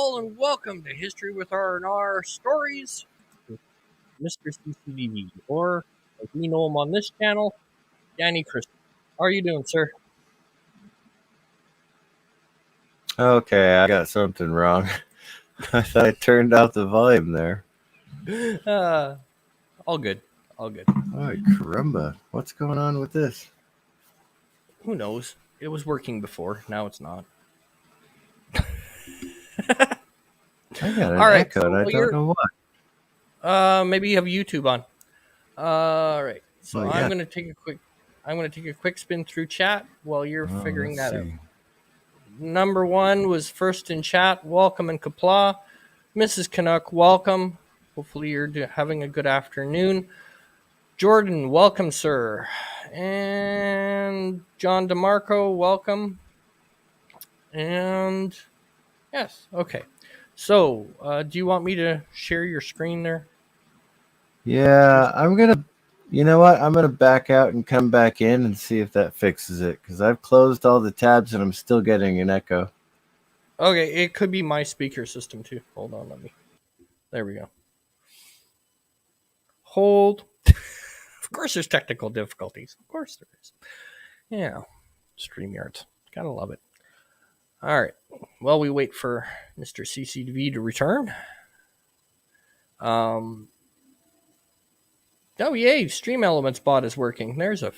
all, and welcome to History with R&R Stories with Mr. CCDV, or as we know him on this channel, Danny Christopher. How are you doing, sir? Okay, I got something wrong. I thought I turned out the volume there. All good. All good. Oh, caramba. What's going on with this? Who knows? It was working before. Now it's not. I got an All right, echo, and I don't know what. Maybe you have YouTube on. All right. So Well, I'm yeah. going to take a quick spin through chat while you're figuring let's that out. see. Number one was first in chat. Welcome and Kapla. Mrs. Canuck, welcome. Hopefully you're having a good afternoon. Jordan, welcome, sir. And John DeMarco, welcome. And yes, okay. So, do you want me to share your screen there? Yeah, you know what? I'm going to back out and come back in and see if that fixes it, because I've closed all the tabs and I'm still getting an echo. Okay, it could be my speaker system too. Hold on, there we go. Hold. Of course there's technical difficulties. Of course there is. Yeah, StreamYards. Gotta love it. All right. Well, we wait for Mr. CCDV to return. Oh yay! Stream Elements bot is working. There's a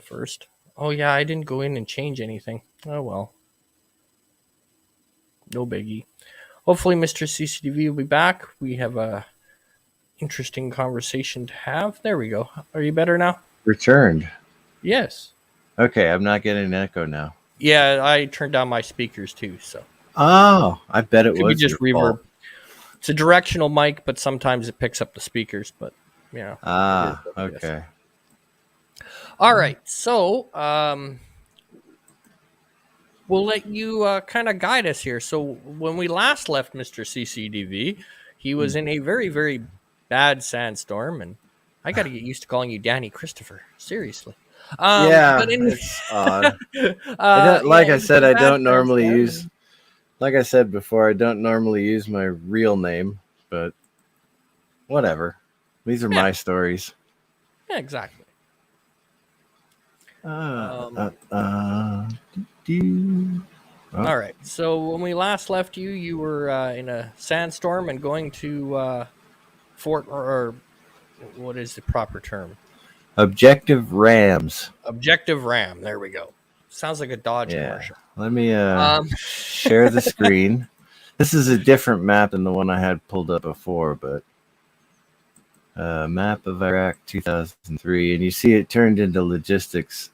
first. Oh yeah, I didn't go in and change anything. Oh well. No biggie. Hopefully, Mr. CCDV will be back. We have a interesting conversation to have. There we go. Are you better now? Returned. Yes. Okay, I'm not getting an echo now. Yeah, I turned down my speakers too, so. Oh, I bet it Could was be just your reverb. fault. It's a directional mic, but sometimes it picks up the speakers. But yeah. Okay. All right, so we'll let you kind of guide us here. So when we last left Mr. CCDV, he was in a very, very bad sandstorm, and I got to get used to calling you Danny Christopher. Seriously. Yeah, but it's odd. Like I said before, I don't normally use my real name, but whatever. These are my stories. Yeah, exactly. All right. So when we last left you, you were in a sandstorm and going to Fort, or what is the proper term? Objective Rams. Objective Ram. There we go. Sounds like a Dodge commercial. Let me share the screen. This is a different map than the one I had pulled up before, but map of Iraq 2003, and you see it turned into logistics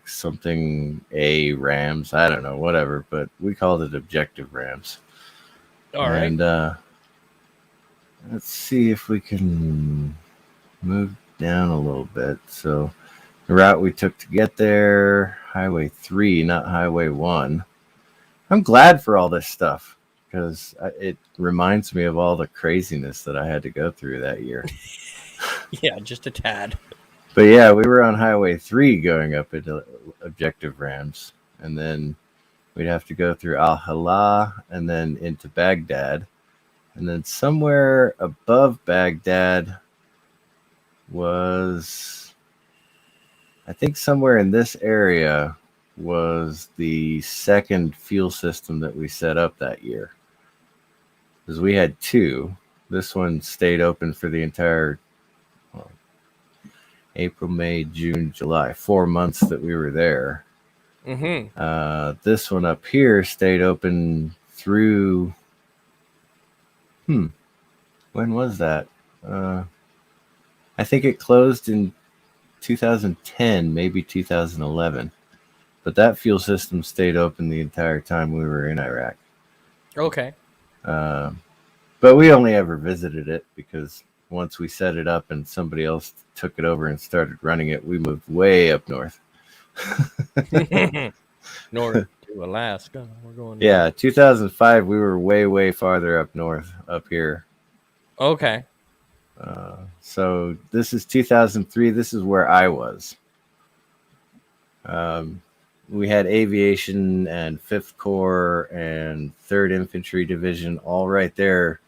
something Rams. I don't know, whatever, but we called it Objective Rams. All right. And let's see if we can move down a little bit. So the route we took to get there, Highway 3, not Highway 1. I'm glad for all this stuff, because it reminds me of all the craziness that I had to go through that year. Yeah, just a tad. But yeah, we were on Highway 3 going up into Objective Rams, and then we'd have to go through Al-Hala and then into Baghdad. And then somewhere above Baghdad was, I think somewhere in this area was the second fuel system that we set up that year. Because we had two. This one stayed open for the entire April, May, June, July, 4 months that we were there. Mm-hmm. This one up here stayed open through, when was that? I think it closed in 2010, maybe 2011. But that fuel system stayed open the entire time we were in Iraq. Okay. But we only ever visited it because once we set it up and somebody else took it over and started running it, we moved way up north. North to Alaska. We're going. Yeah, 2005, we were way, way farther up north, up here. Okay. So this is 2003. This is where I was. we had Aviation and 5th Corps and 3rd Infantry Division all right there,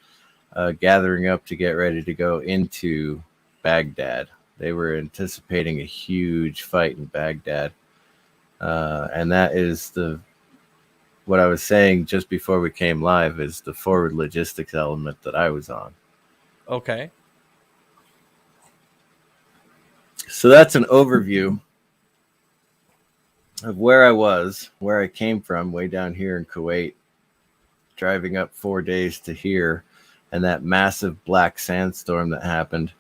gathering up to get ready to go into Baghdad. They were anticipating a huge fight in Baghdad. And that is what I was saying just before we came live is the forward logistics element that I was on. Okay. So that's an overview of where I was, where I came from, way down here in Kuwait, driving up 4 days to here, and that massive black sandstorm that happened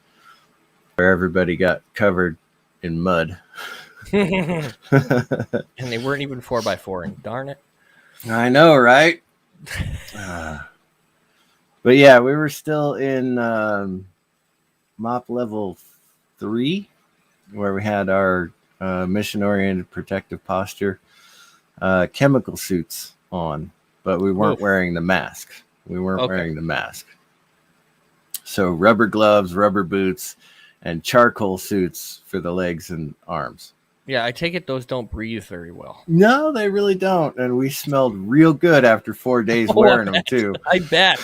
where everybody got covered in mud. And they weren't even 4x4, darn it. I know, right? But yeah, we were still in MOP level 3, where we had our mission-oriented protective posture chemical suits on, but we weren't wearing the mask. Wearing the mask. So rubber gloves, rubber boots, and charcoal suits for the legs and arms. Yeah, I take it those don't breathe very well. No, they really don't. And we smelled real good after 4 days wearing them, too. I bet.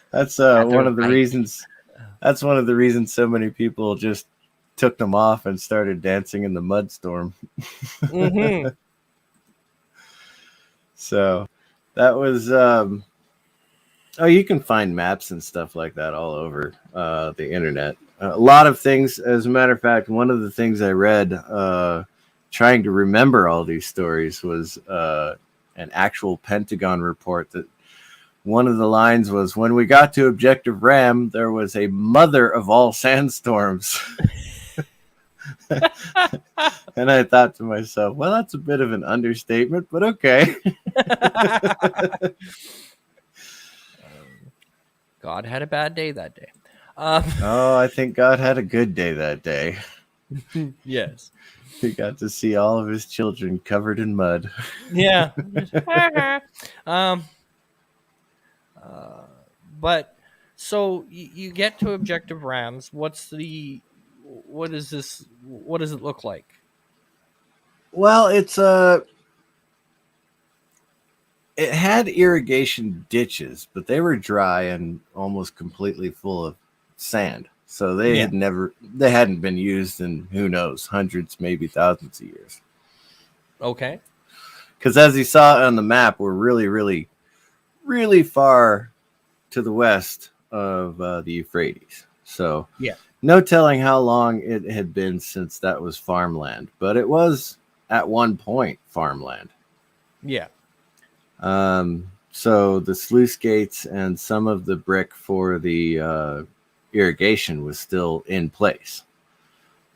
That's one of the reasons. That's one of the reasons so many people just took them off and started dancing in the mud storm. Mm-hmm. So that was. You can find maps and stuff like that all over the internet. A lot of things. As a matter of fact, one of the things I read trying to remember all these stories was an actual Pentagon report that one of the lines was, when we got to Objective Ram, there was a mother of all sandstorms. And I thought to myself, well, that's a bit of an understatement, but okay. God had a bad day that day. I think God had a good day that day. Yes. He got to see all of his children covered in mud. Yeah. But so you get to Objective Rams. What is this? What does it look like? Well, it had irrigation ditches, but they were dry and almost completely full of sand. So they hadn't been used in, who knows, hundreds, maybe thousands of years. Okay. Because as you saw on the map, we're really, really, really far to the west of the Euphrates. So no telling how long it had been since that was farmland, but it was at one point farmland. Yeah. So the sluice gates and some of the brick for the irrigation was still in place.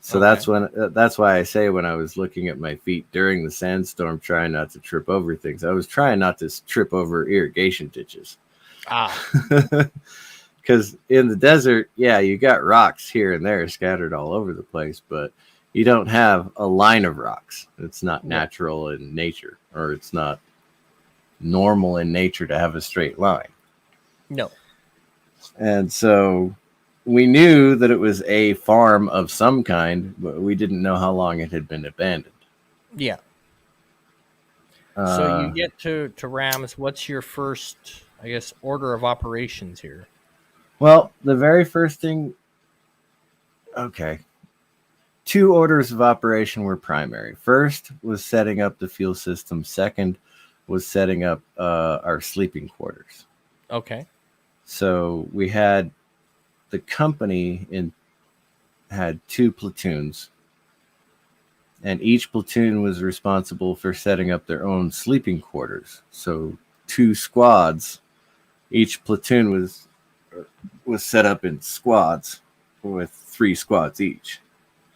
So that's why I say when I was looking at my feet during the sandstorm, trying not to trip over things, I was trying not to trip over irrigation ditches. Because in the desert, you got rocks here and there scattered all over the place, but you don't have a line of rocks. It's not natural in nature, or it's not normal in nature to have a straight line. No. And so we knew that it was a farm of some kind, but we didn't know how long it had been abandoned. Yeah. So you get to Rams. What's your first, I guess, order of operations here? Well, the very first thing, two orders of operation were primary. First was setting up the fuel system. Second was setting up our sleeping quarters. Okay. So we had the company had 2 platoons, and each platoon was responsible for setting up their own sleeping quarters. So 2 squads, each platoon was set up in squads with 3 squads each,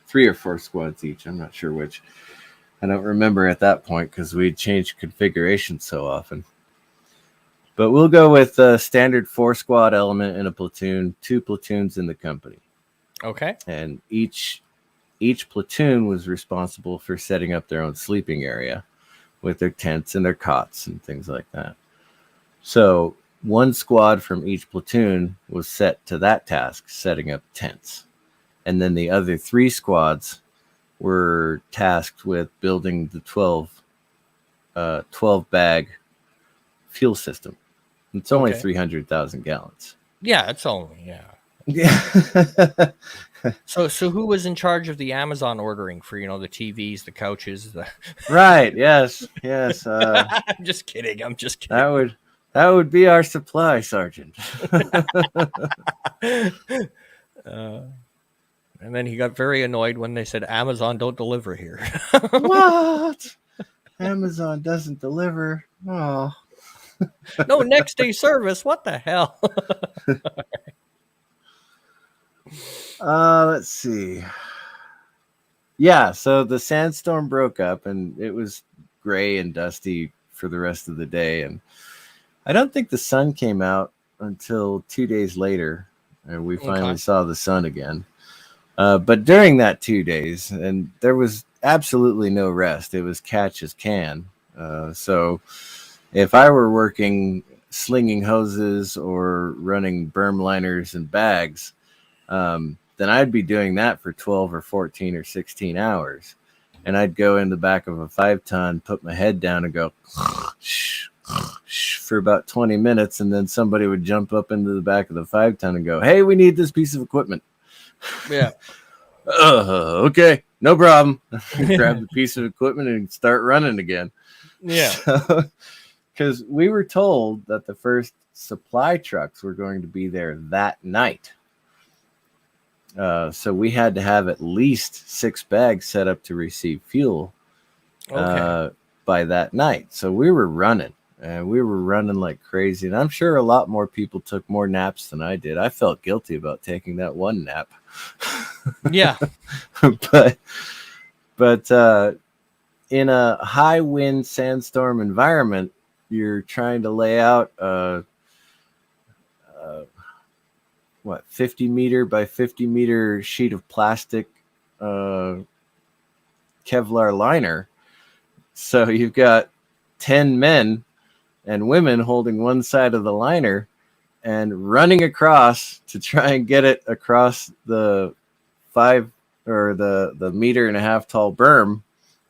3 or 4 squads each. I'm not sure which. I don't remember at that point because we'd changed configuration so often. But we'll go with a standard 4 squad element in a platoon, 2 platoons in the company. Okay. And each platoon was responsible for setting up their own sleeping area with their tents and their cots and things like that. So 1 squad from each platoon was set to that task, setting up tents. And then the other 3 squads were tasked with building the 12 bag fuel system. It's only Okay. 300,000 gallons. Yeah, it's only Yeah. So who was in charge of the Amazon ordering for the TVs, the couches? Right. Yes. Yes. I'm just kidding. I'm just That kidding. would that would be our supply sergeant. Uh, and then he got very annoyed when they said Amazon don't deliver here. What? Amazon doesn't deliver. Oh. No next day service. What the hell? Let's see. Yeah, so the sandstorm broke up and it was gray and dusty for the rest of the day. And I don't think the sun came out until 2 days later. And we finally Okay. saw the sun again. But during that 2 days, and there was absolutely no rest, it was catch as can. So if I were working slinging hoses or running berm liners and bags, then I'd be doing that for 12 or 14 or 16 hours. And I'd go in the back of a 5-ton, put my head down and go for about 20 minutes. And then somebody would jump up into the back of the 5-ton and go, "Hey, we need this piece of equipment." Yeah. Okay, no problem. Grab the piece of equipment and start running again. Yeah. Because we were told that the first supply trucks were going to be there that night. So we had to have at least 6 bags set up to receive fuel Okay. by that night. So we were running, and we were running like crazy. And I'm sure a lot more people took more naps than I did. I felt guilty about taking that one nap. Yeah. but in a high wind sandstorm environment, you're trying to lay out 50 meter by 50 meter sheet of plastic Kevlar liner. So you've got 10 men and women holding one side of the liner and running across to try and get it across the 5 or the meter and a half tall berm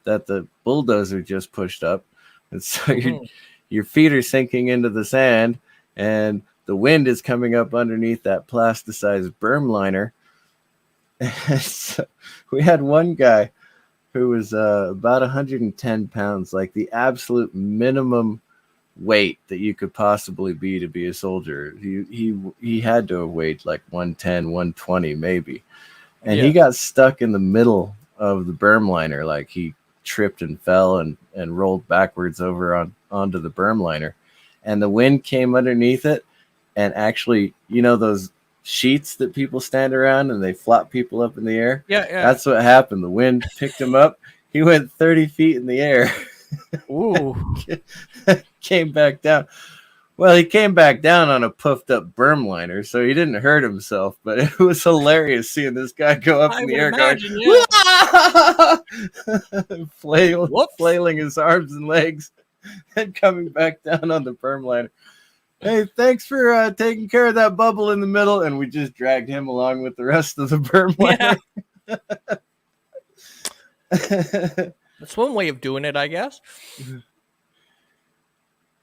that the bulldozer just pushed up. And so your feet are sinking into the sand, and the wind is coming up underneath that plasticized berm liner. And so we had one guy who was about 110 pounds, like the absolute minimum weight that you could possibly be to be a soldier. He had to have weighed like 110, 120 maybe. And he got stuck in the middle of the berm liner. Like he tripped and fell and rolled backwards over onto the berm liner. And the wind came underneath it. And actually, those sheets that people stand around and they flop people up in the air? Yeah. That's what happened. The wind picked him up. He went 30 feet in the air. Ooh. Came back down. Well, he came back down on a puffed up berm liner, so he didn't hurt himself, but it was hilarious seeing this guy go up in the air going, flailing his arms and legs and coming back down on the berm liner. Hey, thanks for taking care of that bubble in the middle. And we just dragged him along with the rest of the berm liner. Yeah. That's one way of doing it, I guess.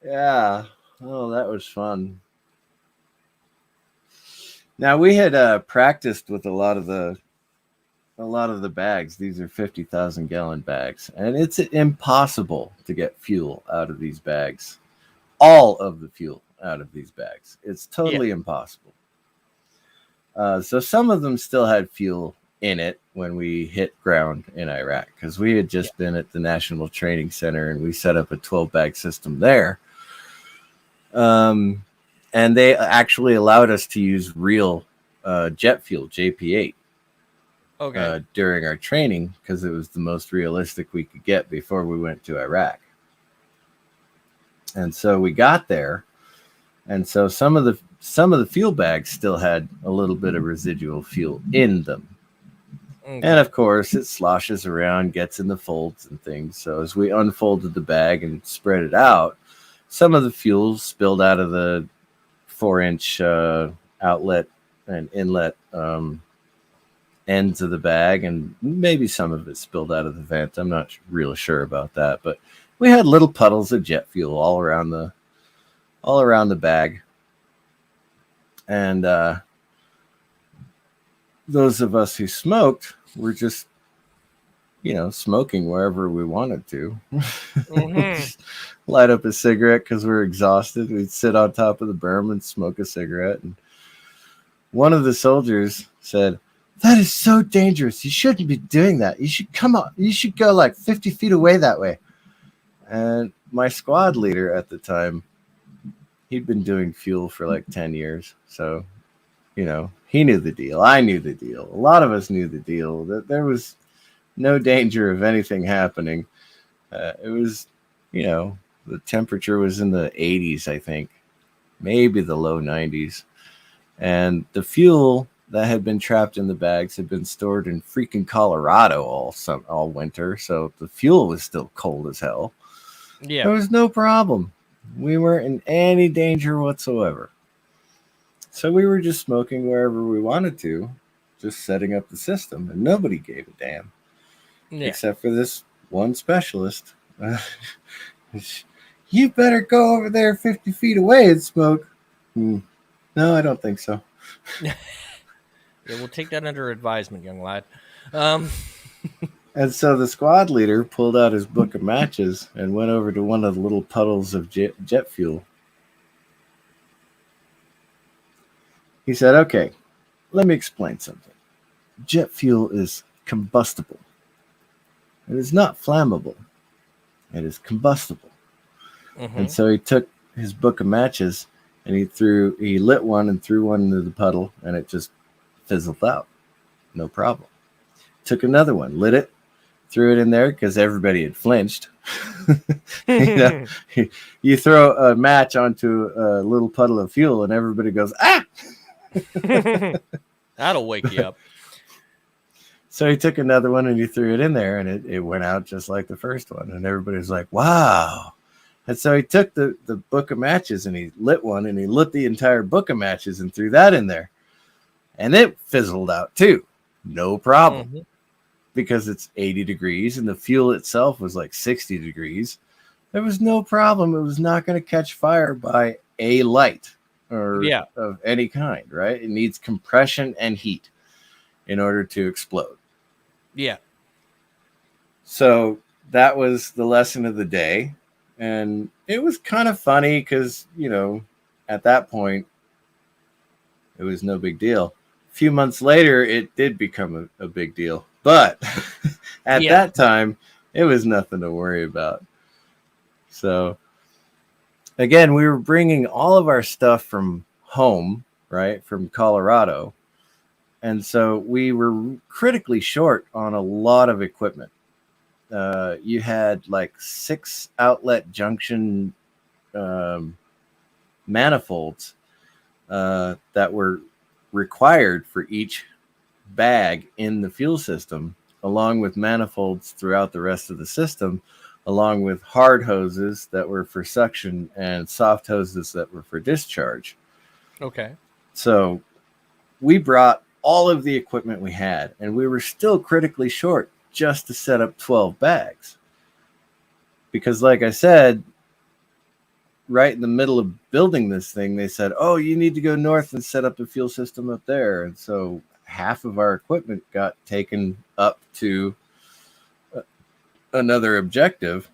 Yeah. Oh, that was fun. Now we had practiced with a lot of the bags. These are 50,000 gallon bags, and it's impossible to get fuel out of these bags. All of the fuel out of these bags. It's totally impossible. So some of them still had fuel in it when we hit ground in Iraq, because we had just been at the National Training Center and we set up a 12 bag system there. And they actually allowed us to use real jet fuel, JP8, during our training, because it was the most realistic we could get before we went to Iraq. And so we got there, and so some of the fuel bags still had a little bit of residual fuel in them. Okay. And of course, it sloshes around, gets in the folds and things. So as we unfolded the bag and spread it out, some of the fuel spilled out of the 4-inch outlet and inlet ends of the bag, and maybe some of it spilled out of the vent. I'm not really sure about that, but we had little puddles of jet fuel all around the bag. And those of us who smoked were just, smoking wherever we wanted to. We'd Mm-hmm. just light up a cigarette because we're exhausted. We'd sit on top of the berm and smoke a cigarette. And one of the soldiers said, "That is so dangerous. You shouldn't be doing that. You should come up. You should go like 50 feet away that way." And my squad leader at the time, he'd been doing fuel for like 10 years. So, he knew the deal. I knew the deal. A lot of us knew the deal, that there was no danger of anything happening. It was, the temperature was in the 80s, I think, maybe the low 90s. And the fuel that had been trapped in the bags had been stored in freaking Colorado all winter. So the fuel was still cold as hell. Yeah. There was no problem. We weren't in any danger whatsoever. So we were just smoking wherever we wanted to, just setting up the system, and nobody gave a damn Yeah. except for this one specialist. You better go over there 50 feet away and smoke. No, I don't think so. Yeah, we'll take that under advisement, young lad. Um, And so the squad leader pulled out his book of matches and went over to one of the little puddles of jet fuel. He said, "Okay, let me explain something. Jet fuel is combustible. It is not flammable. It is combustible." And mhm. so he took his book of matches and he lit one and threw one into the puddle, and it just fizzled out. No problem. Took another one, lit it, threw it in there because everybody had flinched. you know, you throw a match onto a little puddle of fuel, and everybody goes, "Ah!" That'll wake you up. So he took another one and he threw it in there, and it went out just like the first one. And everybody's like, "Wow." And so he took the book of matches and he lit one, and he lit the entire book of matches and threw that in there. And it fizzled out too. No problem. Mhm. Because it's 80 degrees and the fuel itself was like 60 degrees. There was no problem. It was not going to catch fire by a light or Yeah. of any kind, right? It needs compression and heat in order to explode. Yeah. So that was the lesson of the day. And it was kind of funny because, at that point, it was no big deal. A few months later, it did become a big deal. But at Yeah. that time, it was nothing to worry about. So, again, we were bringing all of our stuff from home, right, from Colorado. And so we were critically short on a lot of equipment. You had like 6 outlet junction manifolds that were required for each bag in the fuel system, along with manifolds throughout the rest of the system, along with hard hoses that were for suction and soft hoses that were for discharge. Okay. So we brought all of the equipment we had, and we were still critically short just to set up 12 bags. Because, like I said, right in the middle of building this thing, they said, "Oh, you need to go north and set up a fuel system up there." And so half of our equipment got taken up to another objective.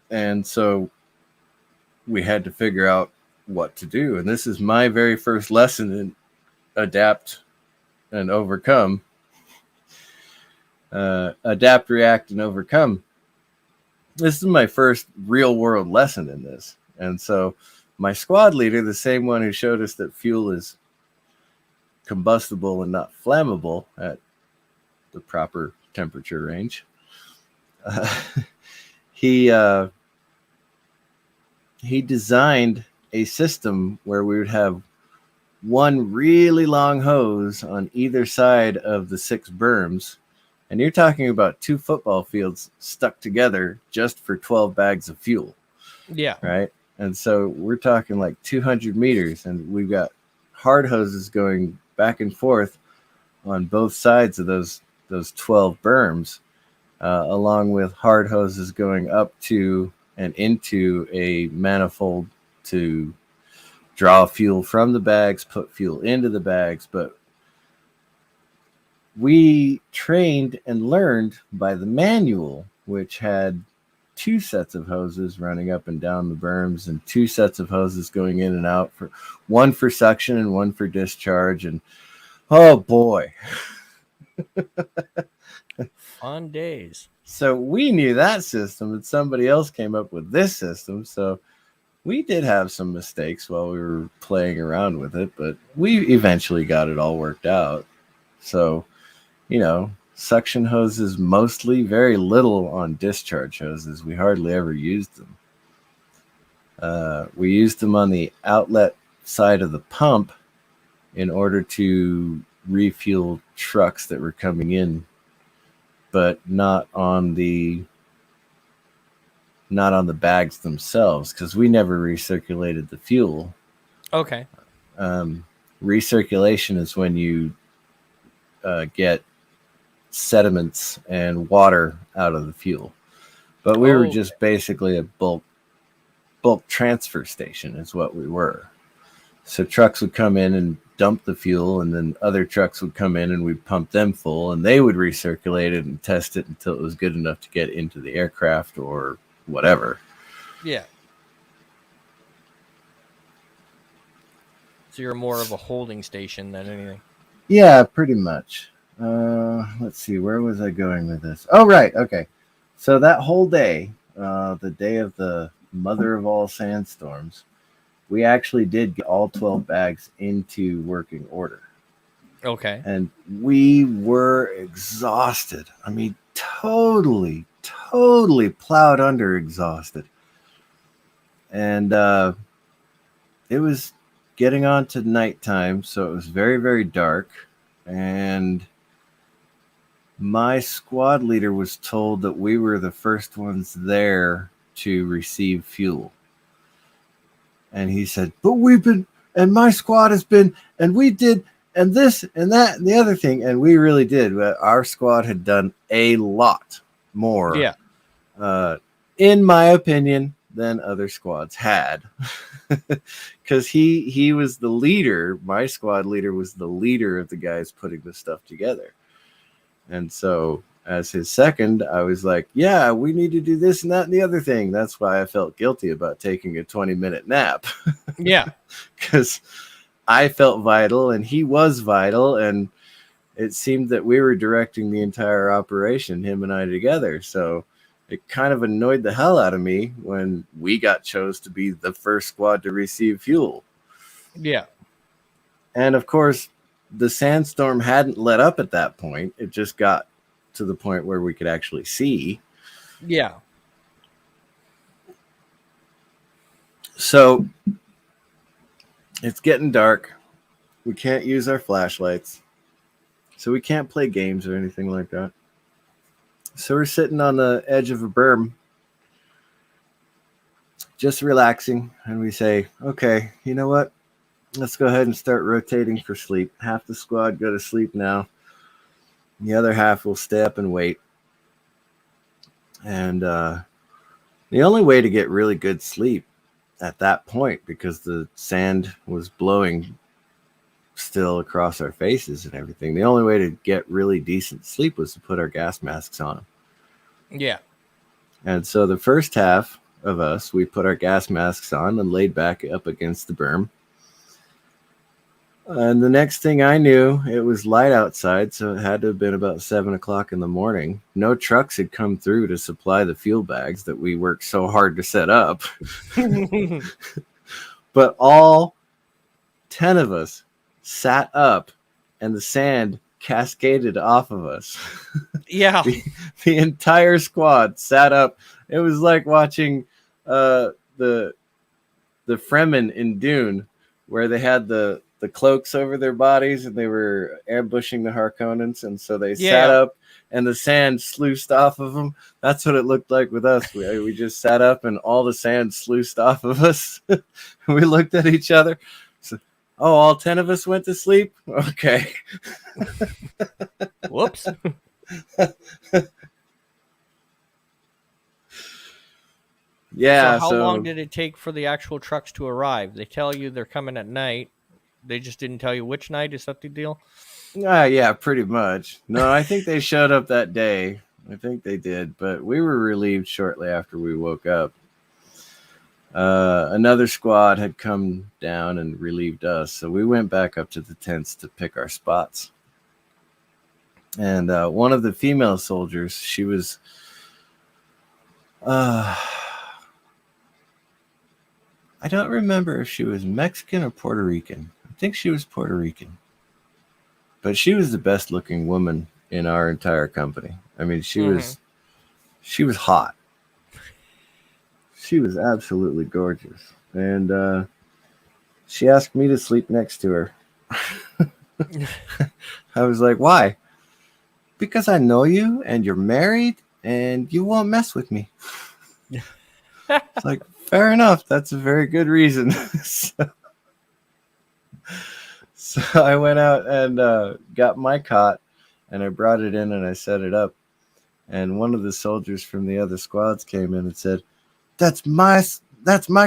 And so we had to figure out what to do. And this is my very first lesson in adapt and overcome. Adapt, react, and overcome. This is my first real world lesson in this. And so my squad leader, the same one who showed us that fuel is combustible and not flammable at the proper temperature range, he designed a system where we would have one really long hose on either side of the 6 berms. And you're talking about 2 football fields stuck together just for 12 bags of fuel. Yeah. Right. And so we're talking like 200 meters, and we've got hard hoses going back and forth on both sides of those 12 berms, along with hard hoses going up to and into a manifold to draw fuel from the bags, put fuel into the bags. But we trained and learned by the manual, which had 2 sets of hoses running up and down the berms and 2 sets of hoses going in and out, for one for suction and one for discharge. And oh boy. Fun days. So we knew that system, and somebody else came up with this system. So we did have some mistakes while we were playing around with it, but we eventually got it all worked out. So, suction hoses mostly, very little on discharge hoses. We hardly ever used them. We used them on the outlet side of the pump in order to refuel trucks that were coming in, but not on the bags themselves, because we never recirculated the fuel. Okay. Recirculation is when you get sediments and water out of the fuel. But we were just basically a bulk transfer station is what we were. So trucks would come in and dump the fuel, and then other trucks would come in and we'd pump them full, and they would recirculate it and test it until it was good enough to get into the aircraft or whatever. Yeah. So you're more of a holding station than anything. Yeah, pretty much. Let's see, where was I going with this? Oh, right. Okay. So that whole day, the day of the mother of all sandstorms, we actually did get all 12 bags into working order. Okay. And we were exhausted. I mean, totally plowed under exhausted. And it was getting on to nighttime, so it was very, very dark. And my squad leader was told that we were the first ones there to receive fuel. And he said, but we've been, and my squad has been, and we did, and this and that and the other thing. And we really did. Our squad had done a lot more, in my opinion, than other squads had. Because he was the leader. My squad leader was the leader of the guys putting this stuff together. And so as his second, I was like, yeah, we need to do this and that and the other thing. That's why I felt guilty about taking a 20-minute nap. Yeah. Because I felt vital and he was vital. And it seemed that we were directing the entire operation, him and I together. So it kind of annoyed the hell out of me when we got chose to be the first squad to receive fuel. Yeah. And of course, the sandstorm hadn't let up at that point. It just got to the point where we could actually see. Yeah. So it's getting dark. We can't use our flashlights. So we can't play games or anything like that. So we're sitting on the edge of a berm, just relaxing. And we say, okay, you know what? Let's go ahead and start rotating for sleep. Half the squad go to sleep now. The other half will stay up and wait. And the only way to get really good sleep at that point, because the sand was blowing still across our faces and everything, the only way to get really decent sleep was to put our gas masks on. Yeah. And so the first half of us, we put our gas masks on and laid back up against the berm. And the next thing I knew, it was light outside, so it had to have been about 7 o'clock in the morning. No trucks had come through to supply the fuel bags that we worked so hard to set up. But all 10 of us sat up, and the sand cascaded off of us. Yeah. The entire squad sat up. It was like watching the Fremen in Dune, where they had the cloaks over their bodies and they were ambushing the Harkonnens, and so they sat up and the sand sluiced off of them. That's what it looked like with us. We just sat up and all the sand sluiced off of us. We looked at each other. So, Oh, all 10 of us went to sleep? Okay. Whoops. So Yeah, how long so did it take for the actual trucks to arrive? They tell you they're coming at night. They just didn't tell you which night. Is that the deal? yeah, pretty much. No, I think they showed up that day. I think they did, but we were relieved shortly after we woke up. Another squad had come down and relieved us, so we went back up to the tents to pick our spots. And one of the female soldiers, she was, I don't remember if she was Mexican or Puerto Rican. I think she was Puerto Rican, but she was the best looking woman in our entire company. I mean, she was hot. She was absolutely gorgeous, and she asked me to sleep next to her. I was like, "Why?" Because I know you, and you're married, and you won't mess with me. It's like, fair enough. That's a very good reason. So I went out and got my cot, and I brought it in and I set it up. And one of the soldiers from the other squads came in and said, "That's my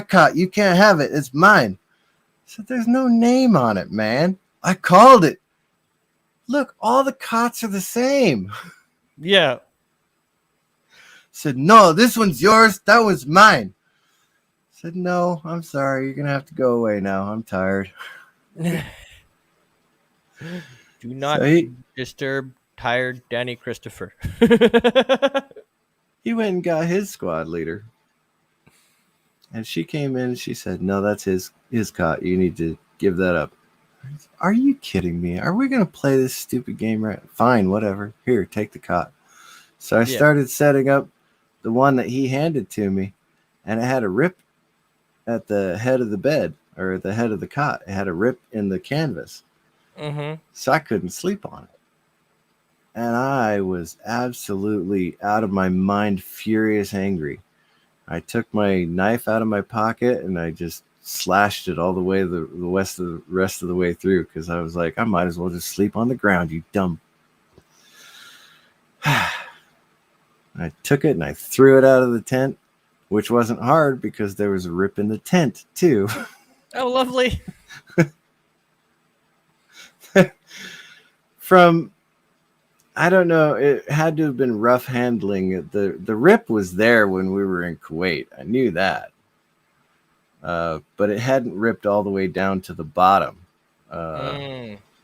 cot. You can't have it. It's mine." I said, "There's no name on it, man. I called it. Look, all the cots are the same." Yeah. Said, "No, this one's yours. That one's mine." Said, "No, I'm sorry. You're gonna have to go away now. I'm tired." Do So not disturb tired Danny Christopher. he went and got his squad leader. And she came in and she said, "No, that's his cot. You need to give that up." Are you kidding me? Are we gonna play this stupid game right? Fine, whatever. Here, take the cot. So I Yeah. started setting up the one that he handed to me, and it had a rip at the head of the bed, or at the head of the cot. It had a rip in the canvas. Mm-hmm. So I couldn't sleep on it. And I was absolutely out of my mind, furious, angry. I took my knife out of my pocket and I just slashed it all the way the rest of the way through, because I was like, I might as well just sleep on the ground, you dumb. I took it and I threw it out of the tent, which wasn't hard because there was a rip in the tent too. Oh, lovely. From, I don't know, it had to have been rough handling. The rip was there when we were in Kuwait. I knew that. But it hadn't ripped all the way down to the bottom,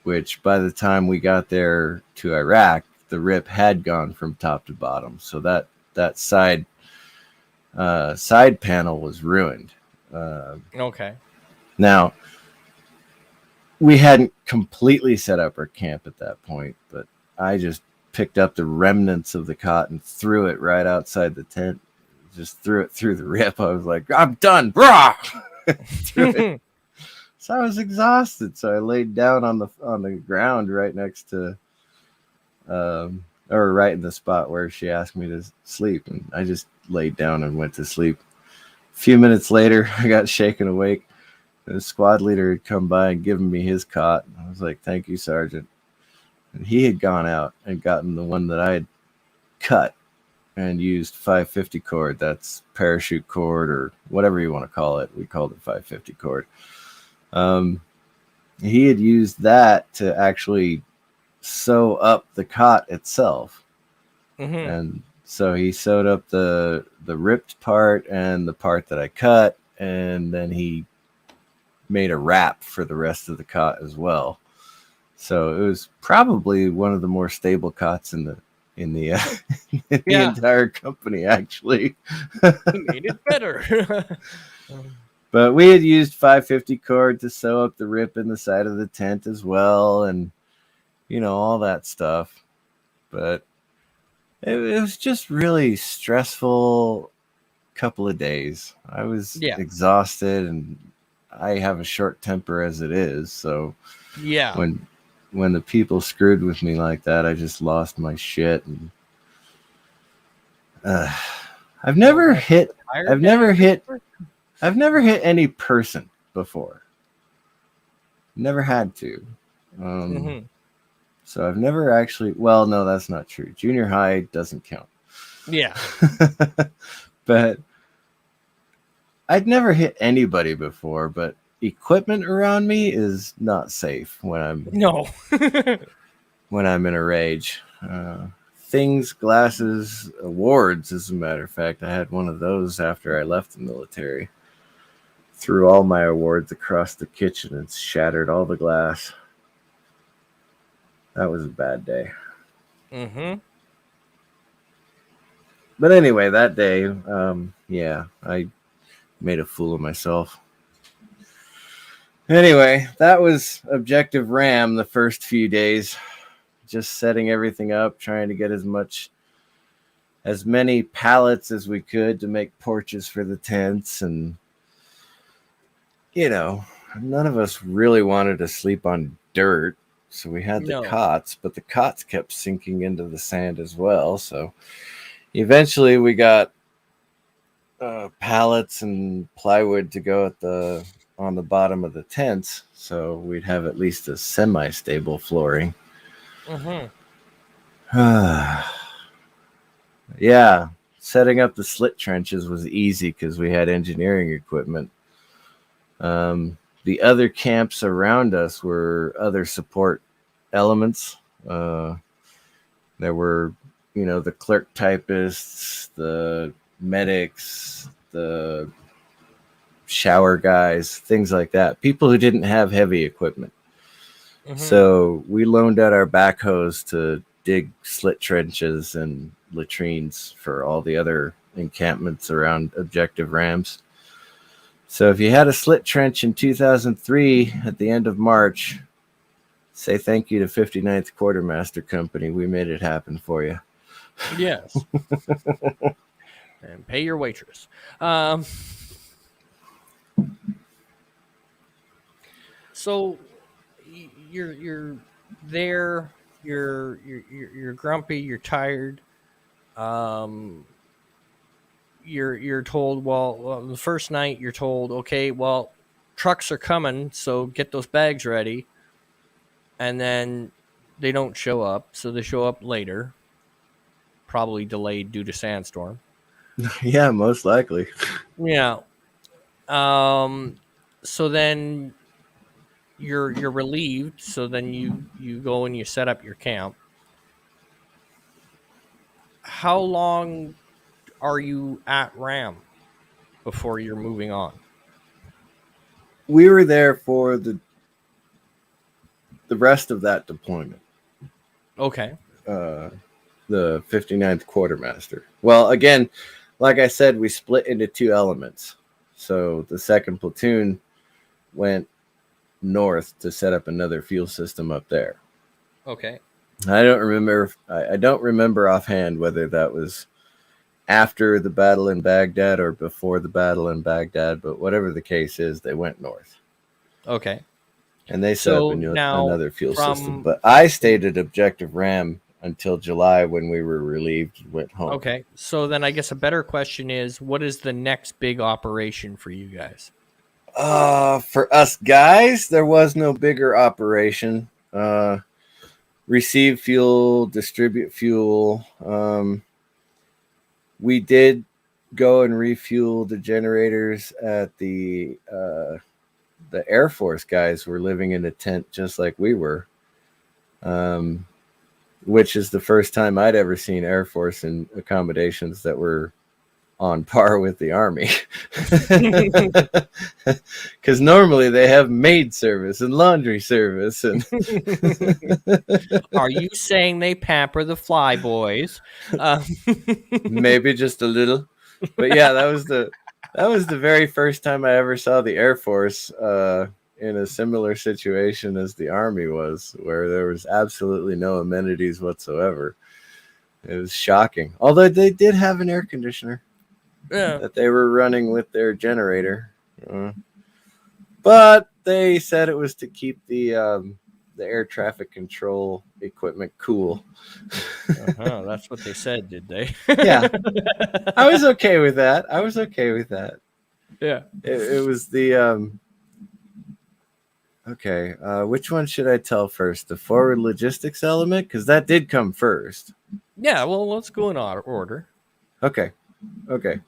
which by the time we got there to Iraq, the rip had gone from top to bottom. So that side panel was ruined. Okay. Now, we hadn't completely set up our camp at that point, but I just picked up the remnants of the cot and threw it right outside the tent. Just threw it through the rip. I was like, I'm done. Threw it. So I was exhausted. So I laid down on the ground right next to, or right in the spot where she asked me to sleep. And I just laid down and went to sleep. A few minutes later, I got shaken awake. The squad leader had come by and given me his cot. I was like, "Thank you, Sergeant." And he had gone out and gotten the one that I had cut and used 550 cord. That's parachute cord or whatever you want to call it. We called it 550 cord. He had used that to actually sew up the cot itself. Mm-hmm. And so he sewed up the ripped part and the part that I cut, and then he made a wrap for the rest of the cot as well. So it was probably one of the more stable cots in the the entire company, actually. He made it better. But we had used 550 cord to sew up the rip in the side of the tent as well, and all that stuff. But it was just really stressful couple of days. I was exhausted, and I have a short temper as it is. So when the people screwed with me like that, I just lost my shit. And I've never hit any person before. Never had to. Um, Mm-hmm. so I've never actually. Well, no, that's not true. Junior high doesn't count. Yeah. But I'd never hit anybody before. But equipment around me is not safe No. when I'm in a rage. Things, glasses, awards. As a matter of fact, I had one of those after I left the military. Threw all my awards across the kitchen and shattered all the glass. That was a bad day. Mm-hmm. But anyway, that day, yeah, I made a fool of myself. Anyway, that was Objective RAM the first few days. Just setting everything up, trying to get as many pallets as we could to make porches for the tents. And, none of us really wanted to sleep on dirt. So we had the No. cots, but the cots kept sinking into the sand as well. So eventually we got pallets and plywood to go on the bottom of the tents, so we'd have at least a semi-stable flooring. Mm-hmm. Yeah, setting up the slit trenches was easy because we had engineering equipment. The other camps around us were other support elements. There were, the clerk typists, the medics, the shower guys, things like that. People who didn't have heavy equipment. Mm-hmm. So we loaned out our backhoes to dig slit trenches and latrines for all the other encampments around Objective Rams. So if you had a slit trench in 2003 at the end of March, say thank you to 59th Quartermaster Company. We made it happen for you. Yes. And pay your waitress. Um, so you're there. You're grumpy. You're tired. Um, you're told. Well, the first night you're told, okay, well, trucks are coming, so get those bags ready. And then they don't show up, so they show up later, probably delayed due to sandstorm. Yeah, most likely. Yeah. Um. So then you're relieved. So then you go and you set up your camp. How long are you at RAM before you're moving on? We were there for the rest of that deployment. Okay. The 59th Quartermaster. Well, again, like I said, we split into two elements. So the second platoon went north to set up another fuel system up there. Okay. I don't remember offhand whether that was after the battle in Baghdad or before the battle in Baghdad, but whatever the case is, they went north. Okay. And they set up So now another fuel system. from But I stayed at Objective Ram until July when we were relieved and went home. okay. So then I guess a better question is, what is the next big operation for you guys? For us guys, there was no bigger operation. Receive fuel, distribute fuel. We did go and refuel the generators at the Air Force guys were living in a tent just like we were, which is the first time I'd ever seen Air Force in accommodations that were on par with the Army. Because normally they have maid service and laundry service. And Are you saying they pamper the fly boys? maybe just a little. But yeah, that was the very first time I ever saw the Air Force in a similar situation as the Army was, where there was absolutely no amenities whatsoever. It was shocking. Although they did have an air conditioner that they were running with their generator. But they said it was to keep the air traffic control equipment cool. That's what they said, did they? Yeah. I was okay with that. Yeah. It was the Okay, which one should I tell first? The forward logistics element? Because that did come first. Yeah, well, let's go in order. Okay, okay.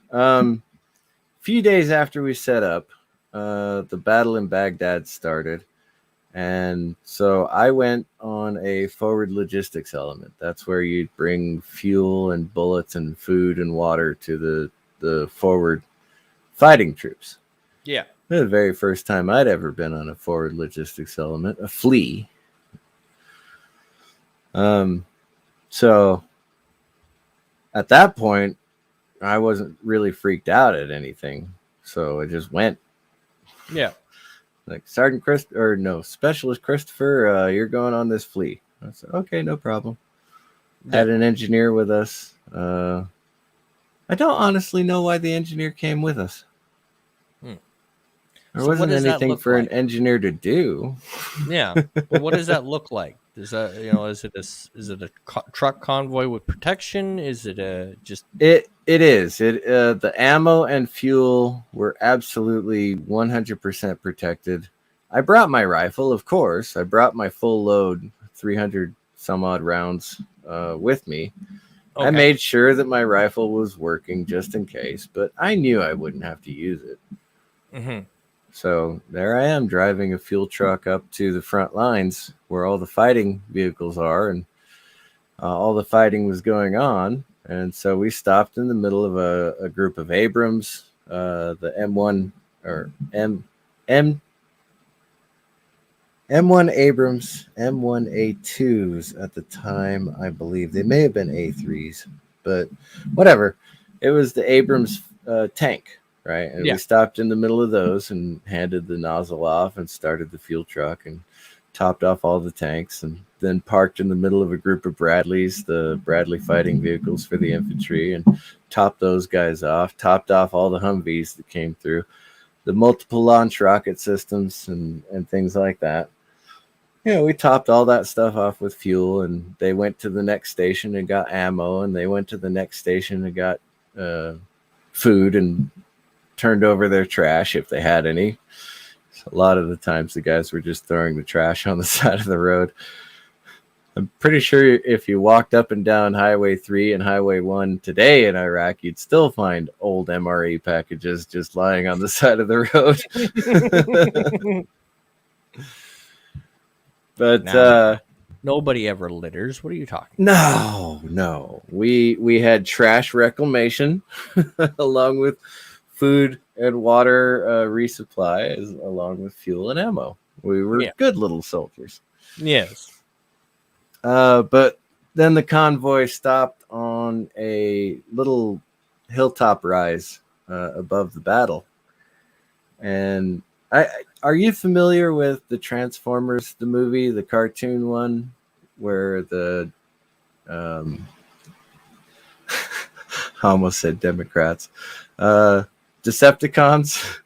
Few days after we set up, the battle in Baghdad started. And so I went on a forward logistics element. That's where you'd bring fuel and bullets and food and water to the forward fighting troops. Yeah. The very first time I'd ever been on a forward logistics element, a flea. So at that point, I wasn't really freaked out at anything. So I just went. Yeah. Like, Sergeant Chris, or no, Specialist Christopher, you're going on this flea. I said, okay, no problem. Yeah. Had an engineer with us. I don't honestly know why the engineer came with us. There So what wasn't does that anything look for an like? engineer to do. Yeah, but what does that look like? Does that, is it a truck convoy with protection? Is it a just It is. The ammo and fuel were absolutely 100% protected. I brought my rifle, of course. I brought my full load, 300 some odd rounds, with me. I okay? made sure that my rifle was working just in case, but I knew I wouldn't have to use it. Mm-hmm. So there I am driving a fuel truck up to the front lines where all the fighting vehicles are, and all the fighting was going on. And so we stopped in the middle of a group of Abrams, the M1 or M1 Abrams, M1A2s at the time, I believe. They may have been A3s, but whatever. It was the Abrams tank, right? And Yeah. we stopped in the middle of those and handed the nozzle off and started the fuel truck and topped off all the tanks, and then parked in the middle of a group of Bradleys, the Bradley fighting vehicles for the infantry, and topped those guys off, topped off all the Humvees that came through, the multiple launch rocket systems and things like that. We topped all that stuff off with fuel, and they went to the next station and got ammo, and they went to the next station and got food and turned over their trash if they had any. So a lot of the times the guys were just throwing the trash on the side of the road. I'm pretty sure if you walked up and down Highway 3 and Highway 1 today in Iraq, you'd still find old MRE packages just lying on the side of the road. But Now, nobody ever litters. What are you talking? no, we had trash reclamation along with food and water resupply, along with fuel and ammo. We were Yeah. good little soldiers. Yes. But then the convoy stopped on a little hilltop rise above the battle. And are you familiar with the Transformers, the movie, the cartoon one, where the I almost said Democrats, Decepticons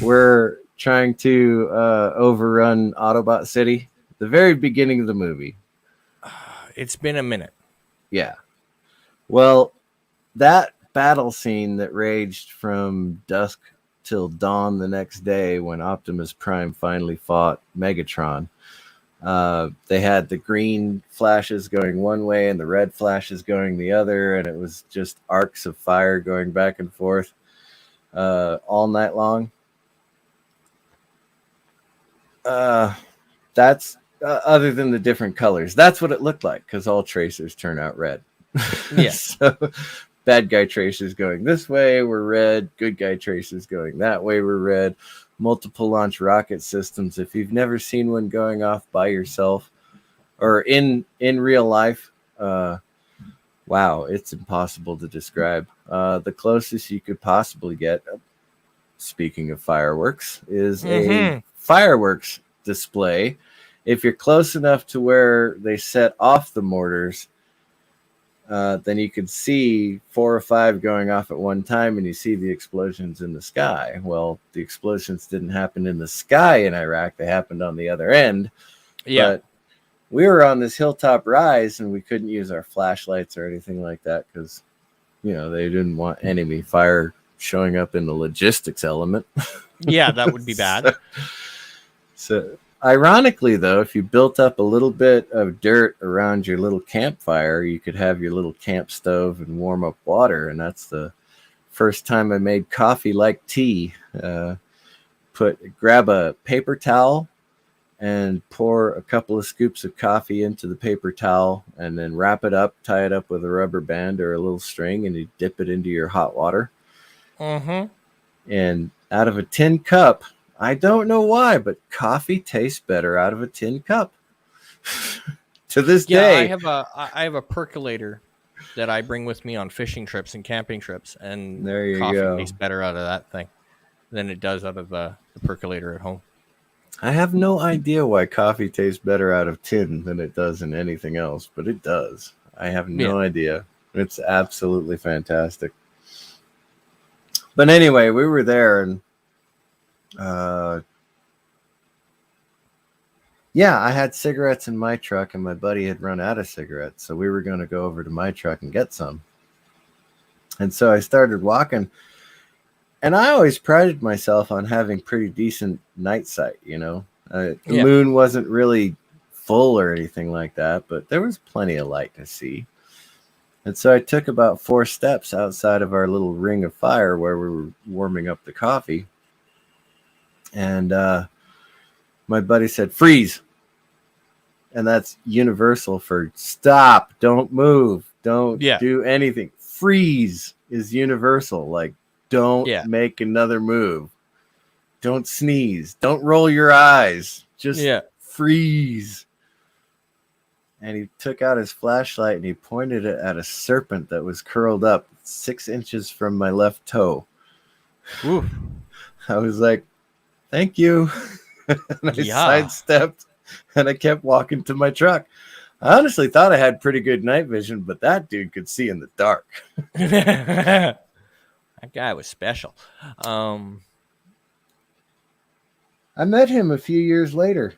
were trying to overrun Autobot City? The very beginning of the movie. It's been a minute. Yeah. Well, that battle scene that raged from dusk till dawn the next day when Optimus Prime finally fought Megatron, they had the green flashes going one way and the red flashes going the other, and it was just arcs of fire going back and forth all night long. That's other than the different colors. That's what it looked like, because all tracers turn out red. Yeah. So bad guy tracers going this way were red. Good guy tracers going that way were red. Multiple launch rocket systems. If you've never seen one going off by yourself or in real life, wow, it's impossible to describe. The closest you could possibly get, speaking of fireworks, is a fireworks display. If you're close enough to where they set off the mortars, then you could see 4 or 5 going off at one time, and you see the explosions in the sky. Well, the explosions didn't happen in the sky in Iraq. They happened on the other end. Yeah. But we were on this hilltop rise, and we couldn't use our flashlights or anything like that because, they didn't want enemy fire showing up in the logistics element. Yeah, that would be bad. So Ironically, though, if you built up a little bit of dirt around your little campfire, you could have your little camp stove and warm up water. And that's the first time I made coffee like tea. Grab a paper towel and pour a couple of scoops of coffee into the paper towel, and then wrap it up, tie it up with a rubber band or a little string, and you dip it into your hot water. Mm-hmm. And out of a tin cup, I don't know why, but coffee tastes better out of a tin cup. To this Yeah, day. I have a percolator that I bring with me on fishing trips and camping trips, and There you coffee go. tastes better out of that thing than it does out of the percolator at home. I have no idea why coffee tastes better out of tin than it does in anything else, but it does. I have Yeah. no idea. It's absolutely fantastic. But anyway, we were there, and yeah, I had cigarettes in my truck, and my buddy had run out of cigarettes, so we were going to go over to my truck and get some. And so I started walking, and I always prided myself on having pretty decent night sight, you know. The Yeah. moon wasn't really full or anything like that, but there was plenty of light to see. And so I took about 4 steps outside of our little ring of fire where we were warming up the coffee. And my buddy said, "Freeze." And that's universal for stop, don't move, don't do anything. Freeze is universal. Like, don't make another move. Don't sneeze. Don't roll your eyes. Just freeze. And he took out his flashlight and he pointed it at a serpent that was curled up 6 inches from my left toe. Ooh. I was like, "Thank you." And I sidestepped and I kept walking to my truck. I honestly thought I had pretty good night vision, but that dude could see in the dark. That guy was special. I met him a few years later.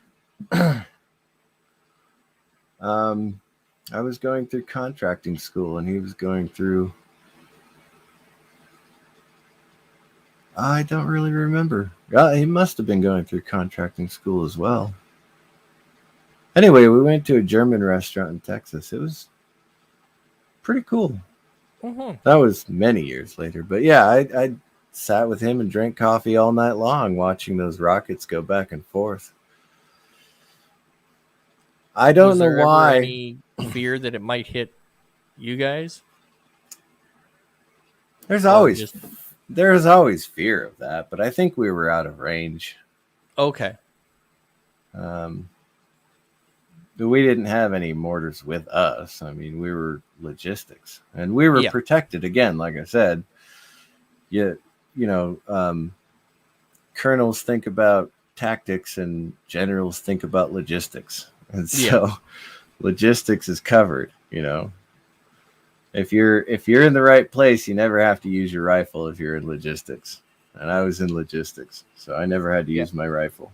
I was going through contracting school, and he was going through... I don't really remember. He must have been going through contracting school as well. Anyway, we went to a German restaurant in Texas. It was pretty cool. Mm-hmm. That was many years later. But yeah, I sat with him and drank coffee all night long watching those rockets go back and forth. I don't know why. Ever any fear that it might hit you guys? There's always fear of that, but I think we were out of range. Okay. We didn't have any mortars with us. I mean, we were logistics, and we were protected again. Like I said, colonels think about tactics and generals think about logistics. And so logistics is covered, you know. If you're in the right place, you never have to use your rifle if you're in logistics. And I was in logistics, so I never had to use my rifle.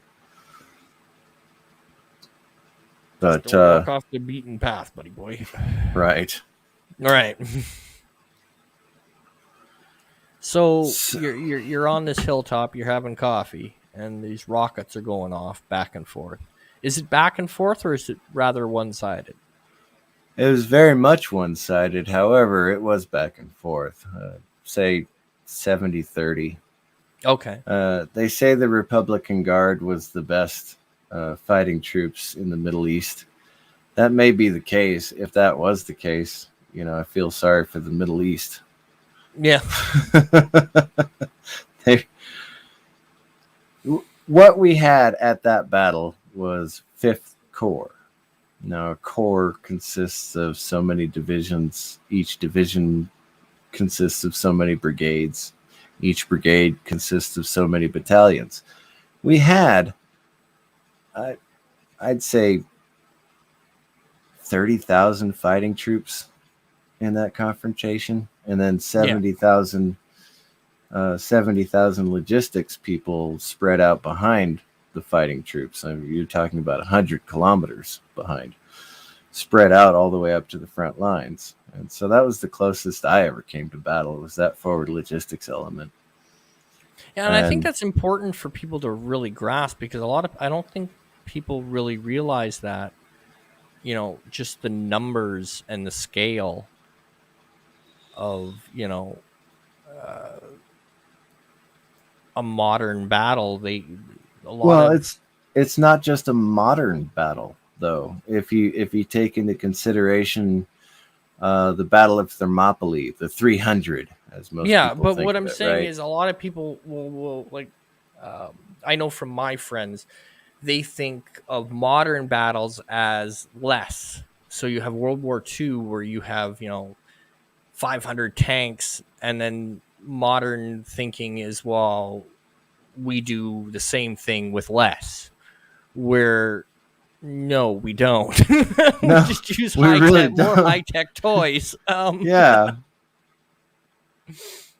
But don't walk off the beaten path, buddy boy. Right. All right. So you're on this hilltop, you're having coffee, and these rockets are going off back and forth. Is it back and forth, or is it rather one-sided? It was very much one-sided. However, it was back and forth. Say 70-30. Okay. They say the Republican Guard was the best fighting troops in the Middle East. That may be the case. If that was the case, you know, I feel sorry for the Middle East. Yeah. What we had at that battle was 5th Corps. Now, a corps consists of so many divisions. Each division consists of so many brigades. Each brigade consists of so many battalions. We had, I'd say, 30,000 fighting troops in that confrontation, and then 70,000 logistics people spread out behind the fighting troops. I mean, you're talking about 100 kilometers behind, spread out all the way up to the front lines. And so that was the closest I ever came to battle, was that forward logistics element. Yeah, and I think that's important for people to really grasp, because I don't think people really realize that, just the numbers and the scale of, a modern battle. A lot Well, of, it's not just a modern battle though. If you take into consideration the Battle of Thermopylae, the 300, as most yeah, people but think what of I'm it, saying right? is a lot of people will like, I know from my friends, they think of modern battles as less. So you have World War II where you have, 500 tanks, and then modern thinking is, well, we do the same thing with less. Where no, we don't. We No, just use we really more don't. high tech toys. Yeah.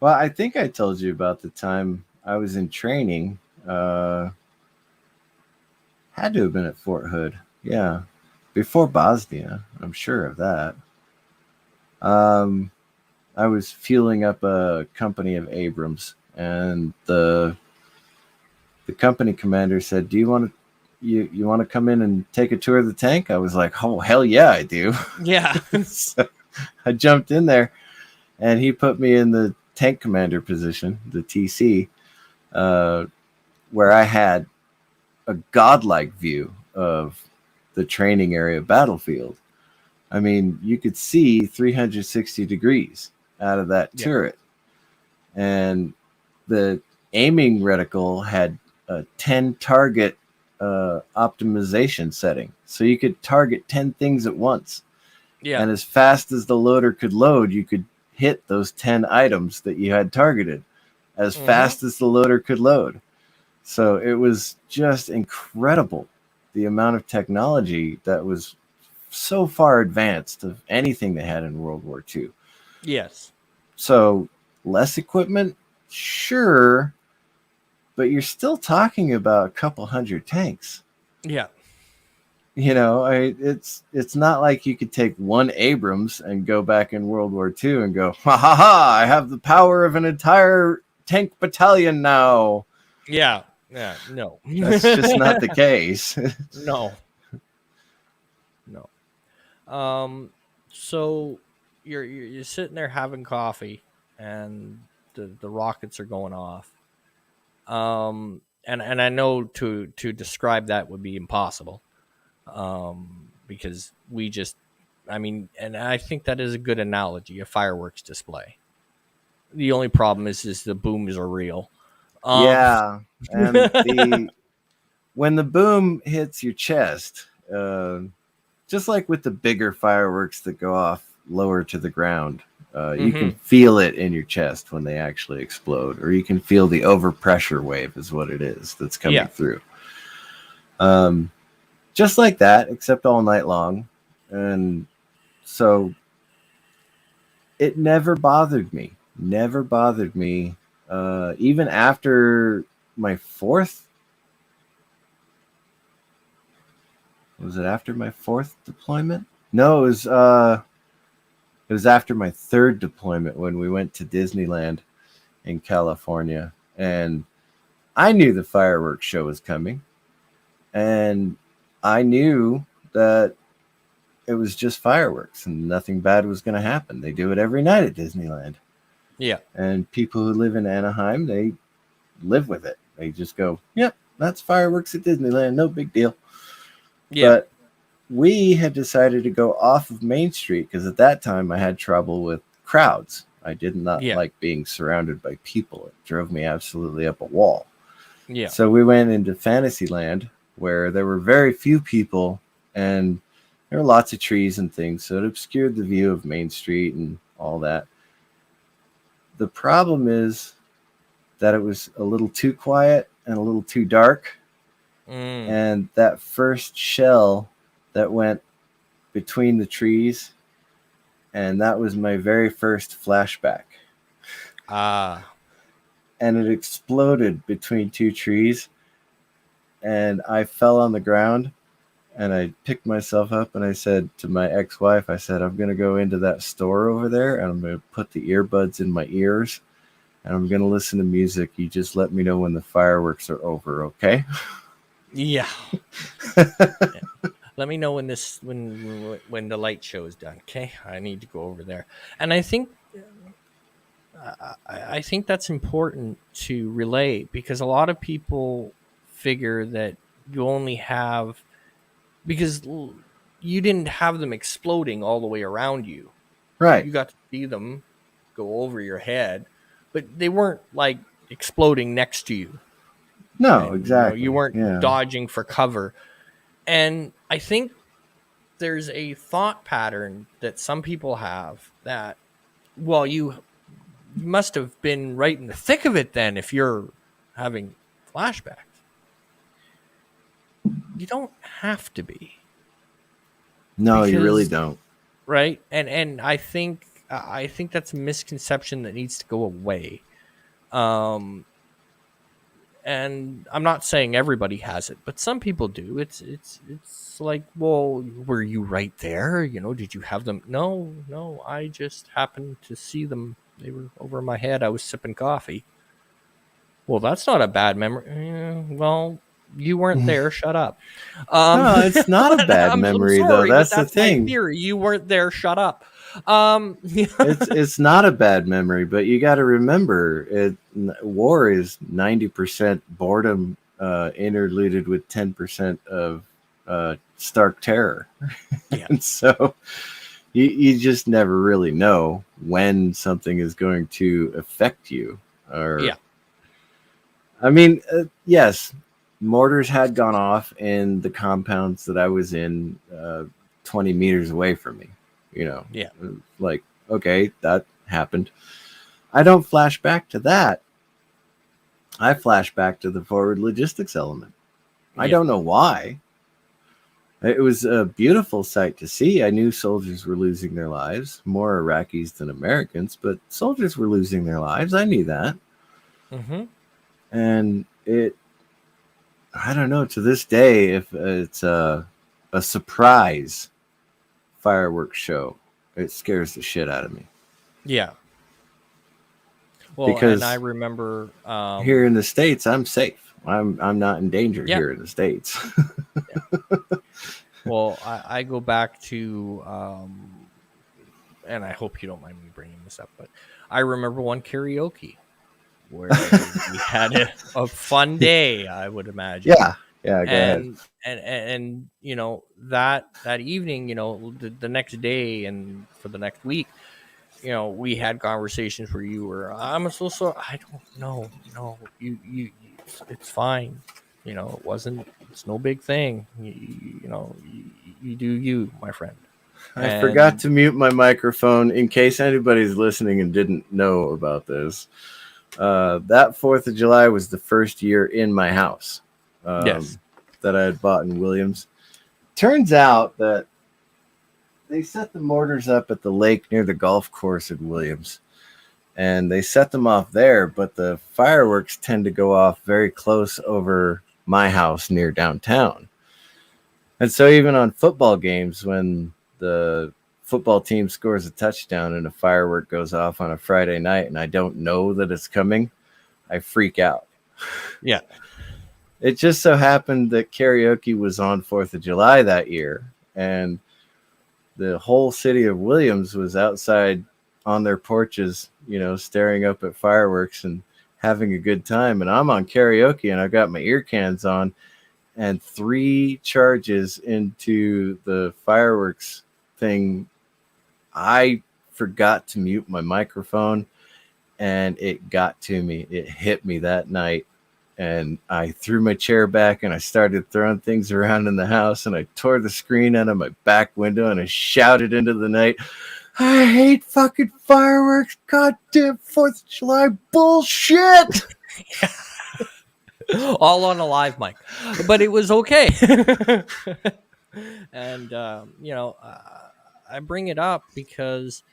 Well, I think I told you about the time I was in training. Had to have been at Fort Hood. Yeah. Before Bosnia. I'm sure of that. Um, I was fueling up a company of Abrams, and the company commander said, "Do you want to you want to come in and take a tour of the tank?" I was like, "Oh hell yeah, I do." Yeah. So I jumped in there, and he put me in the tank commander position, the TC, uh, where I had a godlike view of the training area battlefield. I mean, you could see 360 degrees out of that Yeah. turret, and the aiming reticle had a 10 target optimization setting. So you could target 10 things at once. Yeah. And as fast as the loader could load, you could hit those 10 items that you had targeted as Mm-hmm. fast as the loader could load. So it was just incredible the amount of technology that was so far advanced of anything they had in World War II. Yes. So less equipment, sure, but you're still talking about a couple hundred tanks. Yeah. It's not like you could take one Abrams and go back in World War II and go, ha ha ha, I have the power of an entire tank battalion now. Yeah. Yeah. No. That's just not the case. No. No. Um. So you're sitting there having coffee, and the rockets are going off. And I know to describe that would be impossible. Because we just, I mean, and I think that is a good analogy, a fireworks display. The only problem is the booms are real. Um. Yeah, and the when the boom hits your chest, just like with the bigger fireworks that go off lower to the ground, you can Mm-hmm. feel it in your chest when they actually explode, or you can feel the overpressure wave, is what it is that's coming Yeah. through. Um, just like that, except all night long. And so it never bothered me. Never bothered me. Even after my fourth, was it after my fourth deployment? No, it was after my third deployment when we went to Disneyland in California. And I knew the fireworks show was coming. And I knew that it was just fireworks and nothing bad was going to happen. They do it every night at Disneyland. Yeah. And people who live in Anaheim, they live with it. They just go, yep, that's fireworks at Disneyland. No big deal. Yeah. But we had decided to go off of Main Street because at that time I had trouble with crowds. I did not Yeah. like being surrounded by people. It drove me absolutely up a wall. Yeah. So we went into Fantasyland where there were very few people and there were lots of trees and things. So it obscured the view of Main Street and all that. The problem is that it was a little too quiet and a little too dark. Mm. And that first shell that went between the trees, and that was my very first flashback. Ah. And it exploded between two trees, and I fell on the ground, and I picked myself up, and I said to my ex-wife, I said, I'm going to go into that store over there, and I'm going to put the earbuds in my ears, and I'm going to listen to music. You just let me know when the fireworks are over, okay? Yeah. Let me know when when the light show is done. Okay, I need to go over there, and I think that's important to relay because a lot of people figure that you only have because you didn't have them exploding all the way around you. Right. You got to see them go over your head, but they weren't like exploding next to you, No, and you exactly. weren't Yeah. dodging for cover. And I think there's a thought pattern that some people have that, well, you must have been right in the thick of it then if you're having flashbacks. You don't have to be, No, you really because don't. right, and I think that's a misconception that needs to go away. Um, and I'm not saying everybody has it, but some people do. It's like, well, were you right there? Did you have them? No, no, I just happened to see them. They were over my head. I was sipping coffee. Well, that's not a bad memory. Well, you weren't there. Shut up. No, it's not a bad I'm memory though. sorry, but That's the that's my thing. theory. You weren't there. Shut up. Um, It's not a bad memory, but you got to remember, war is 90% boredom, interluded with 10% of stark terror, yeah, and so you just never really know when something is going to affect you. Or, yeah, I mean, yes, mortars had gone off in the compounds that I was in, 20 meters away from me. You know, yeah, like, okay, that happened. I don't flash back to that. I flash back to the forward logistics element. I yeah, don't know why. It was a beautiful sight to see. I knew soldiers were losing their lives, more Iraqis than Americans, but soldiers were losing their lives. I knew that. mm-hmm. And I don't know, to this day, if it's a surprise fireworks show, it scares the shit out of me. Yeah. Well, and I Because remember, here in the States, I'm safe. I'm not in danger yeah, here in the States. yeah. Well, I go back to, and I hope you don't mind me bringing this up, but I remember one karaoke where we had a fun day, I would imagine, Yeah, yeah, go ahead. and that evening, the next day and for the next week, we had conversations where you were, I'm so sorry. I don't know. No, it's fine. It wasn't, it's no big thing. You do you, my friend. I forgot And to mute my microphone in case anybody's listening and didn't know about this. That 4th of July was the first year in my house, yes, um, that I had bought in Williams. Turns out that they set the mortars up at the lake near the golf course at Williams, and they set them off there, but the fireworks tend to go off very close over my house near downtown. And so even on football games, when the football team scores a touchdown and a firework goes off on a Friday night and I don't know that it's coming, I freak out. yeah, It just so happened that karaoke was on 4th of July that year, and the whole city of Williams was outside on their porches, staring up at fireworks and having a good time. And I'm on karaoke and I've got my ear cans on, and 3 charges into the fireworks thing, I forgot to mute my microphone, and it got to me. It hit me that night, and I threw my chair back and I started throwing things around in the house, and I tore the screen out of my back window and I shouted into the night, I hate fucking fireworks. Goddamn 4th of July bullshit. all on a live mic, but it was okay. And I bring it up because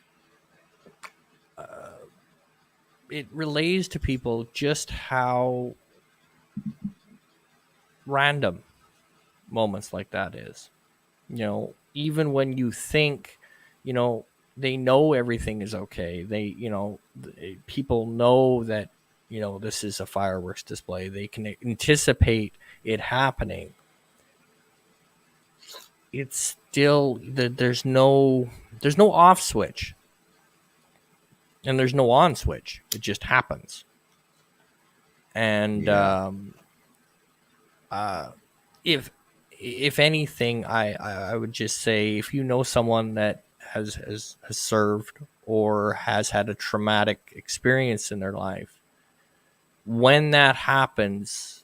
it relays to people just how random moments like that is. Even when you think, you know, they know everything is okay. People know that, this is a fireworks display. They can anticipate it happening, it's still there's no off switch and there's no on switch. It just happens. And Yeah. If anything, I would just say, if you know someone that has served or has had a traumatic experience in their life, when that happens,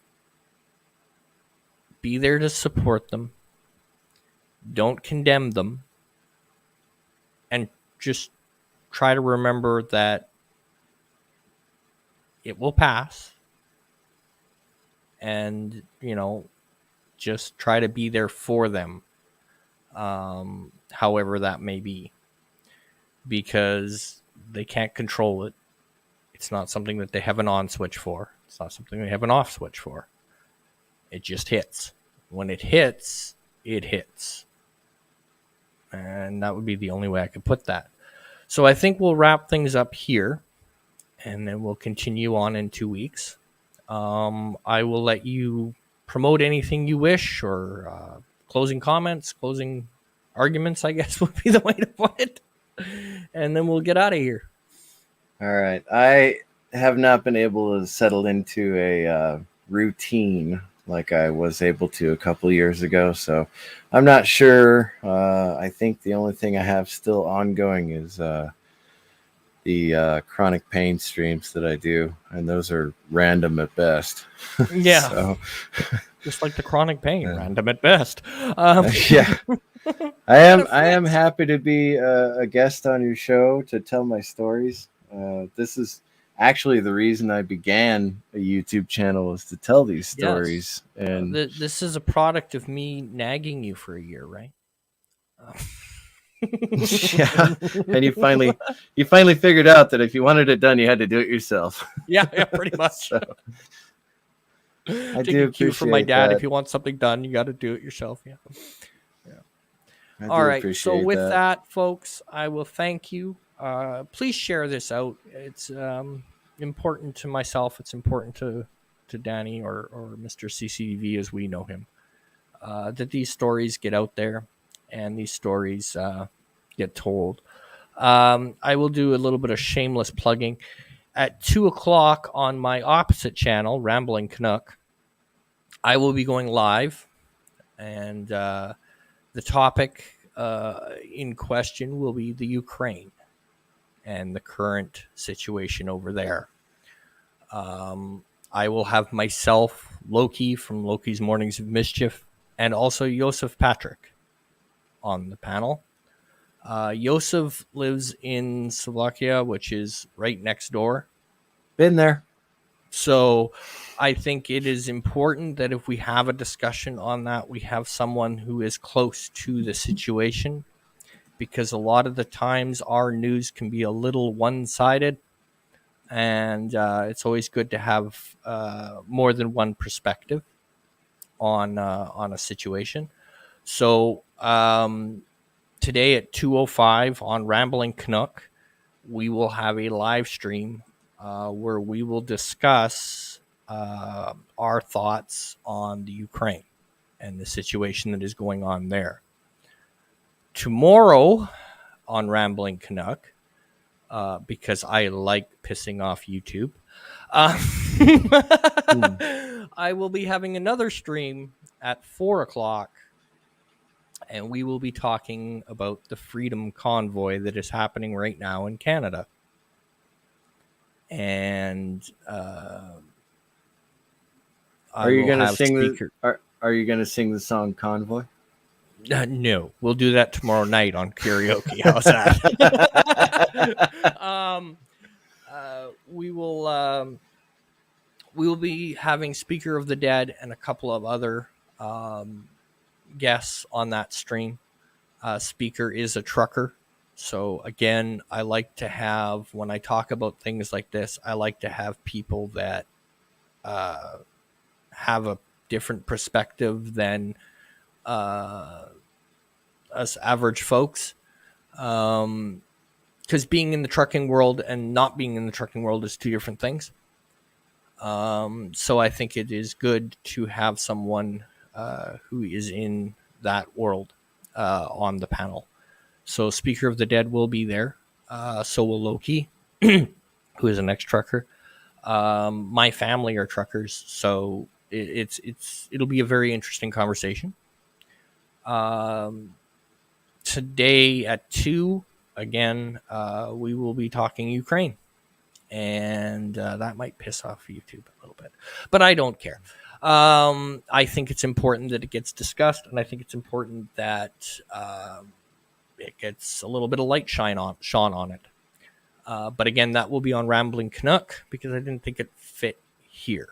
be there to support them. Don't condemn them, and just try to remember that it will pass. And just try to be there for them, however that may be, because they can't control it. It's not something that they have an on switch for. It's not something they have an off switch for. It just hits. When it hits, it hits. And that would be the only way I could put that. So I think we'll wrap things up here, and then we'll continue on in 2 weeks. I will let you promote anything you wish, or closing comments, closing arguments, I guess would be the way to put it. And then we'll get out of here. All right. I have not been able to settle into a routine like I was able to a couple years ago. So I'm not sure. I think the only thing I have still ongoing is the chronic pain streams that I do. And those are random at best. Yeah. So, just like the chronic pain, random at best. Yeah. I am happy to be a guest on your show to tell my stories. This is actually the reason I began a YouTube channel, is to tell these stories. Yes. And this is a product of me nagging you for a year, right? yeah, and you finally figured out that if you wanted it done, you had to do it yourself. Yeah, pretty much. So, I take do a cue from my dad. that. If you want something done, you got to do it yourself. Yeah. I All right. So appreciate with that, folks, I will thank you. Please share this out. It's important to myself. It's important to Danny, or Mr CCDV as we know him, that these stories get out there and these stories get told. I will do a little bit of shameless plugging. At 2:00 on my opposite channel, Rambling Canuck, I will be going live, and the topic in question will be the Ukraine and the current situation over there. I will have myself, Loki from Loki's Mornings of Mischief, and also Joseph Patrick on the panel. Joseph lives in Slovakia, which is right next door. Been there. So I think it is important that if we have a discussion on that, we have someone who is close to the situation, because a lot of the times our news can be a little one-sided, and it's always good to have more than one perspective on a situation. So today at 2:05 on Rambling Canuck, we will have a live stream where we will discuss our thoughts on the Ukraine and the situation that is going on there. Tomorrow on Rambling Canuck, because I like pissing off YouTube, I will be having another stream at 4:00, and we will be talking about the Freedom Convoy that is happening right now in Canada. And Are you going to sing Are you going to sing the song Convoy? No, we'll do that tomorrow night on karaoke. How's that? We will be having Speaker of the Dead and a couple of other guests on that stream. Speaker is a trucker. So again, I like to have, when I talk about things like this, I like to have people that have a different perspective than us average folks. Because being in the trucking world and not being in the trucking world is two different things. So I think it is good to have someone who is in that world on the panel. So Speaker of the Dead will be there. So will Loki, who is an ex-trucker. My family are truckers, so it'll be a very interesting conversation. Today at 2, again, we will be talking Ukraine. And that might piss off YouTube a little bit, but I don't care. I think it's important that it gets discussed, and I think it's important that it gets a little bit of light shone on it. But again, that will be on Rambling Canuck because I didn't think it fit here.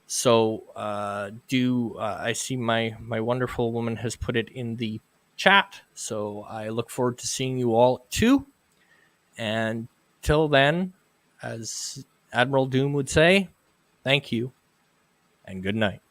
So I see my wonderful woman has put it in the chat. So I look forward to seeing you all at 2. And till then, as Admiral Doom would say, thank you and good night.